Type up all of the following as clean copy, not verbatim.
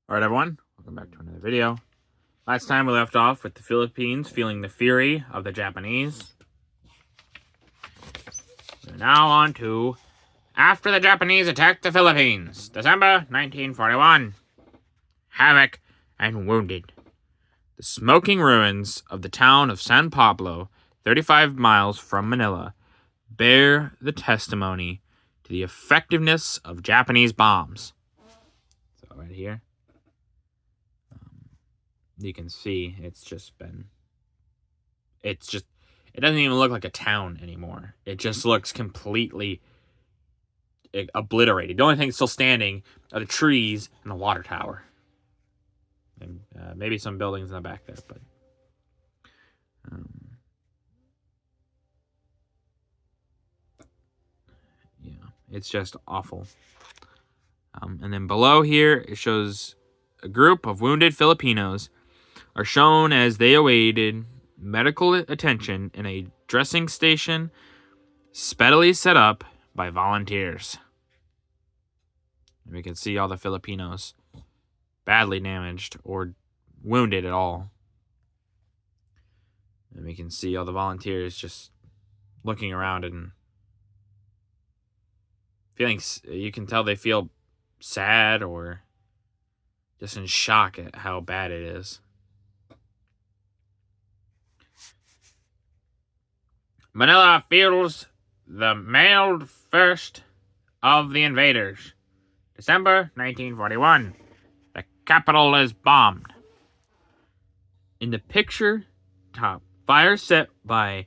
Alright everyone, welcome back to another video. Last time we left off with the Philippines feeling the fury of the Japanese. We're now on to after the Japanese attacked the Philippines, December 1941. Havoc and wounded. The smoking ruins of the town of San Pablo, 35 miles from Manila, bear the testimony to the effectiveness of Japanese bombs. So right here, you can see it doesn't even look like a town anymore. It just looks completely obliterated. The only thing still standing are the trees and the water tower. And maybe some buildings in the back there, but yeah, it's just awful. And then below here, it shows a group of wounded Filipinos are shown as they awaited medical attention in a dressing station speedily set up by volunteers. And we can see all the Filipinos badly damaged or wounded at all. And we can see all the volunteers just looking around and feeling, you can tell they feel sad or just in shock at how bad it is. Manila feels the mailed first of the invaders. December 1941. The capital is bombed. In the picture top, fires set by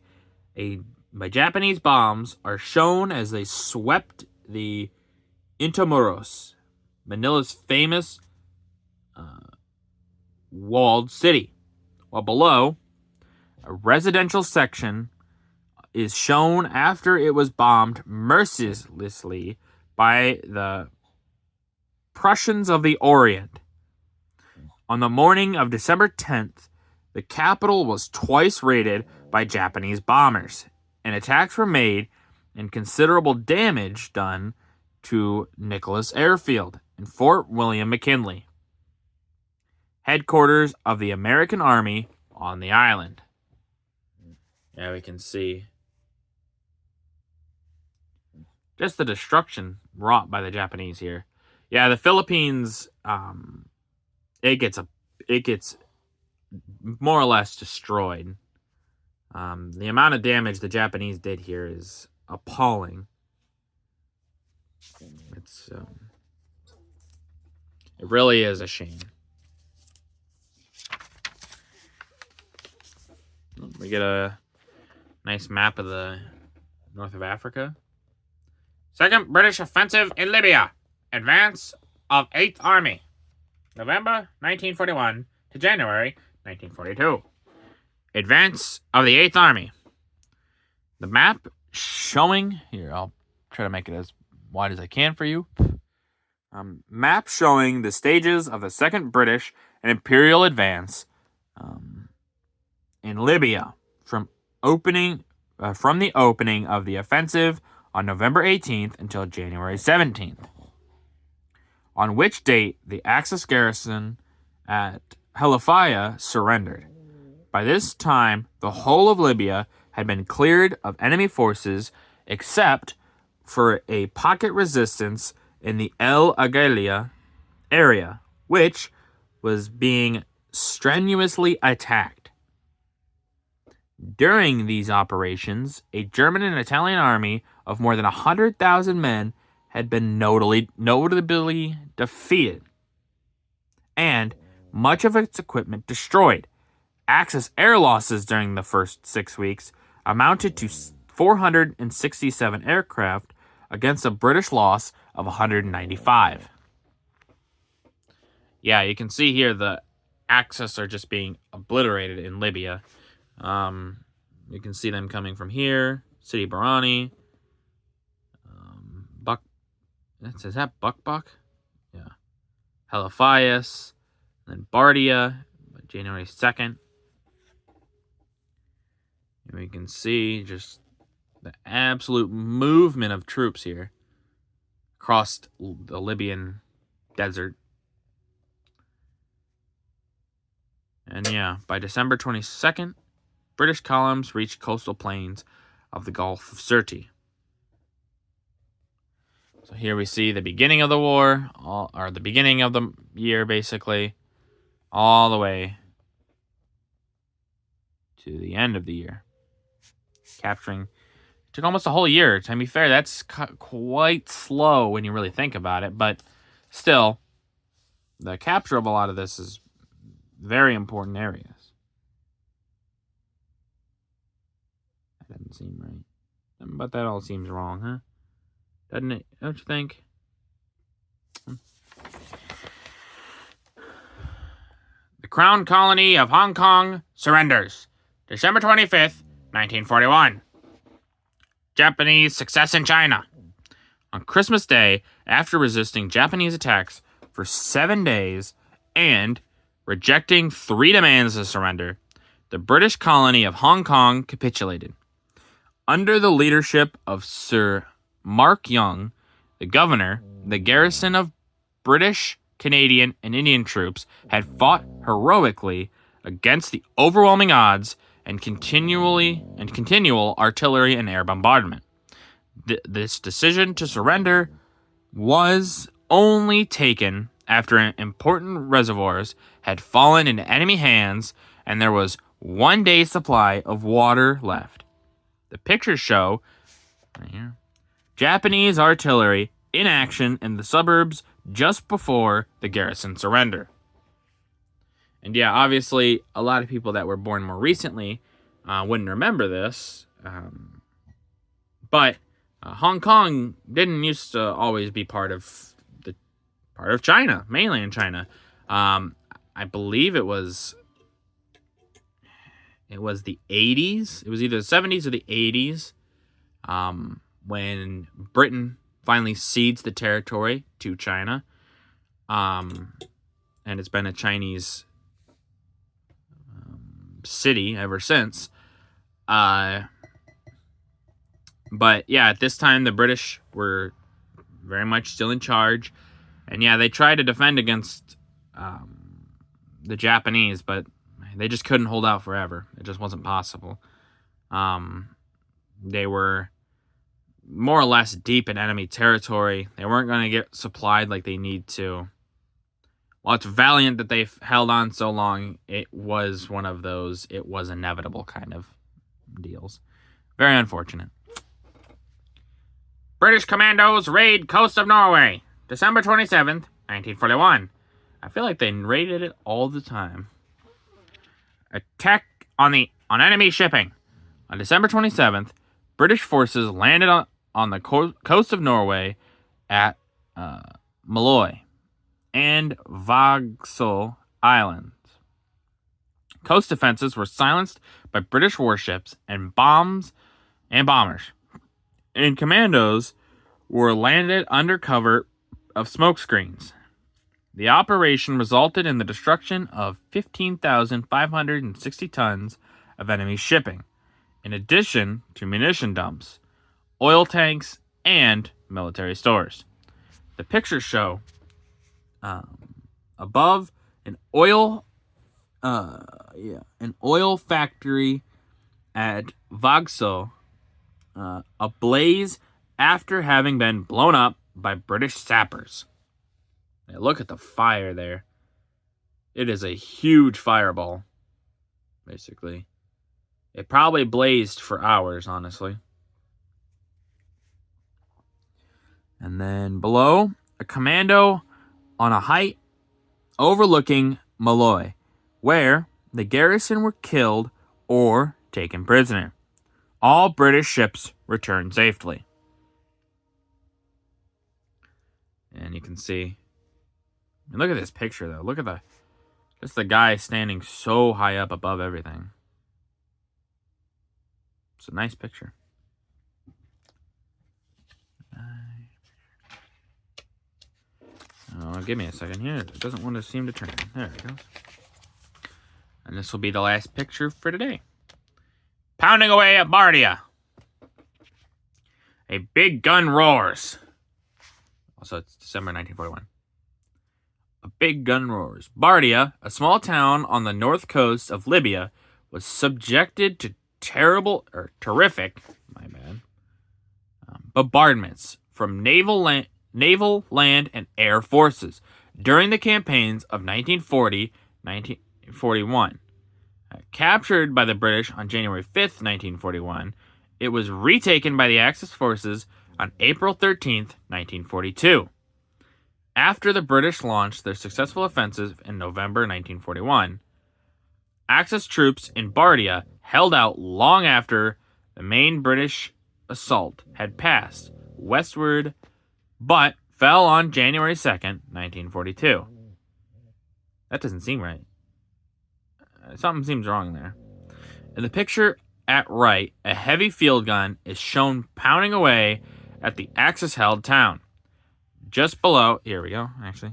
Japanese bombs are shown as they swept the Intramuros, Manila's famous walled city, while below, a residential section is shown after it was bombed mercilessly by the Prussians of the Orient. On the morning of December 10th, the capital was twice raided by Japanese bombers, and attacks were made and considerable damage done to Nicholas Airfield and Fort William McKinley, headquarters of the American Army on the island. Yeah, we can see just the destruction wrought by the Japanese here. Yeah, the Philippines, it gets more or less destroyed. The amount of damage the Japanese did here is appalling. It really is a shame. We get a nice map of the north of Africa. Second British offensive in Libya. Advance of 8th Army. November 1941 to January 1942. Advance of the 8th Army. The map showing... Here, I'll try to make it as wide as I can for you. Map showing the stages of the Second British and Imperial advance in Libya from the opening of the offensive on November 18th until January 17th, on which date the Axis garrison at Halafaya surrendered. By this time, the whole of Libya had been cleared of enemy forces except for a pocket resistance in the El Agheila area, which was being strenuously attacked. During these operations, a German and Italian army of more than 100,000 men had been notably defeated, and much of its equipment destroyed. Axis air losses during the first 6 weeks amounted to 467 aircraft against a British loss of 195. Yeah, you can see here the Axis are just being obliterated in Libya. You can see them coming from here. Sidi Barani. Is that Buck? Yeah. Halifaeus. Then Bardia. January 2nd. And we can see just the absolute movement of troops here across the Libyan desert. And yeah, by December 22nd, British columns reached coastal plains of the Gulf of Sirte. So here we see the beginning of the war, or the beginning of the year, basically, all the way to the end of the year. Capturing, took almost a whole year. To be fair, that's quite slow when you really think about it, but still, the capture of a lot of this is very important areas. That doesn't seem right. But that all seems wrong, huh? Doesn't it? Don't you think? The Crown Colony of Hong Kong surrenders. December 25th, 1941. Japanese success in China. On Christmas Day, after resisting Japanese attacks for 7 days and rejecting 3 demands to surrender, the British colony of Hong Kong capitulated. Under the leadership of Sir Mark Young, the governor, the garrison of British, Canadian, and Indian troops had fought heroically against the overwhelming odds and continual artillery and air bombardment. This decision to surrender was only taken after important reservoirs had fallen into enemy hands and there was 1 day's supply of water left. The pictures show right here, Japanese artillery in action in the suburbs just before the garrison surrender. And yeah, obviously, a lot of people that were born more recently wouldn't remember this. But Hong Kong didn't used to always be part of China, mainland China. I believe it was the 80s. It was either the 70s or the 80s when Britain finally cedes the territory to China. And it's been a Chinese city ever since. But yeah, at this time, the British were very much still in charge. And yeah, they tried to defend against the Japanese, but they just couldn't hold out forever. It just wasn't possible. They were more or less deep in enemy territory. They weren't going to get supplied like they need to. While it's valiant that they've held on so long, it was one of those, it was inevitable kind of deals. Very unfortunate. British commandos raid coast of Norway. December 27th, 1941. I feel like they raided it all the time. Attack on enemy shipping. On December 27th, British forces landed on the coast of Norway at Malloy and Vagsø Islands. Coast defenses were silenced by British warships and bombers, and commandos were landed under cover of smokescreens. The operation resulted in the destruction of 15,560 tons of enemy shipping, in addition to munition dumps, oil tanks, and military stores. The pictures show above an oil factory at Vagsø, ablaze after having been blown up by British sappers. Now look at the fire there. It is a huge fireball, basically. It probably blazed for hours, honestly. And then below, a commando on a height overlooking Malloy, where the garrison were killed or taken prisoner. All British ships returned safely. And you can see, look at this picture though. Look at just the guy standing so high up above everything. It's a nice picture. Oh, give me a second here. It doesn't want to seem to turn. There it goes. And this will be the last picture for today. Pounding away at Bardia. A big gun roars. Also, it's December 1941. A Big gun roars. Bardia, a small town on the north coast of Libya, was subjected to terrific, bombardments from naval, land, and air forces during the campaigns of 1940-1941. Captured by the British on January 5th, 1941, it was retaken by the Axis forces on April 13th, 1942. After the British launched their successful offensive in November 1941, Axis troops in Bardia held out long after the main British assault had passed westward, but fell on January 2nd, 1942. That doesn't seem right. Something seems wrong there. In the picture at right, a heavy field gun is shown pounding away at the Axis-held town. Just below, here we go, actually.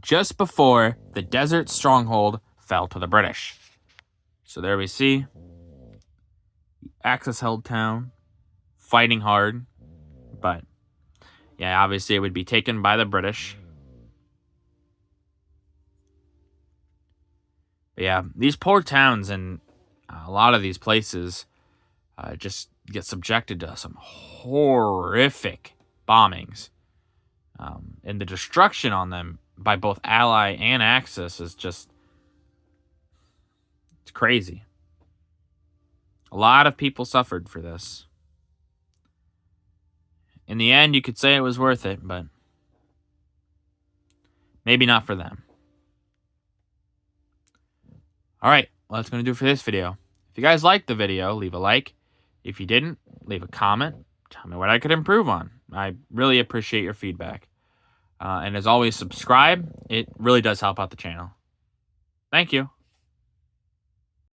Just before the desert stronghold fell to the British. So there we see the Axis-held town fighting hard, but yeah, obviously it would be taken by the British. But yeah, these poor towns and a lot of these places just get subjected to some horrific bombings. And the destruction on them by both Ally and Axis is just, it's crazy. A lot of people suffered for this. In the end, you could say it was worth it, but maybe not for them. Alright, well, that's going to do it for this video. If you guys liked the video, leave a like. If you didn't, leave a comment. Tell me what I could improve on. I really appreciate your feedback. And as always, subscribe. It really does help out the channel. Thank you.